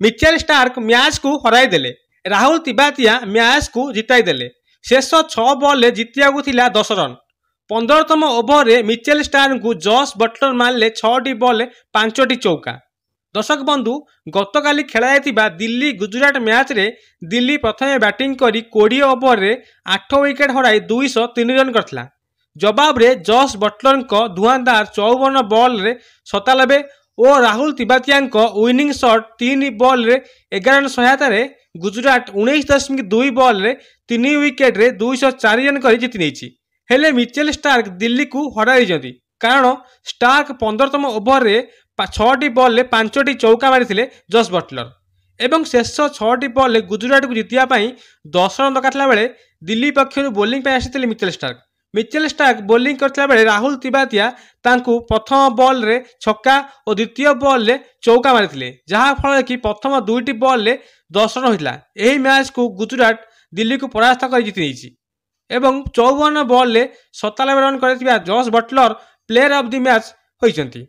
Mitchell Starc match को हराई देले। राहुल तिवातिया मैच को जिताई देले। शेष 6 बॉल रे जितिया को थिला 10 रन। 15तम ओभर रे मिचेल स्टार्क को जॉस बटलर मारले 6टी बॉल 5टी चौका। दर्शक बंधु गतकाली खेला दिल्ली गुजरात मैच रे दिल्ली प्रथमे बैटिंग करी 20 ओभर रे 8 विकेट हराई 203 रन करथिला। जवाब रे जॉस बटलर को धुआंधार 54 बॉल रे 97 और राहुल तिवातिया विनिंग शॉट 3 बॉल रे 11 रन सहायता रे गुजरात 19.2 बॉल रे 3 विकेट रे 204 रन कर जीति नेछि। हेले मिचेल स्टार्क दिल्ली को हराई जंती कारण स्टार्क 15तम ओभर रे 6टी बॉल रे 5टी चौका मारिथिले जॉस बटलर एवं शेष 6टी बॉल रे गुजरात को जितिया पई 10 रन दरकार बेले दिल्ली पक्षर बोलिंग पे आसिथिले Mitchell Starc. Mitchell Starc bowling करथिला बेले राहुल तिवातिया तांकू प्रथम बॉल रे छक्का और द्वितीय बॉल रे चौका मारिथिले जहा फल कि प्रथम 2टी बॉल रे 10 रन होइला। एही मैच को गुजरात दिल्ली को परास्त कर जीति नेछि एवं 54 बॉल रे 97 रन करथिबा Jos Buttler player of the match होइचंती।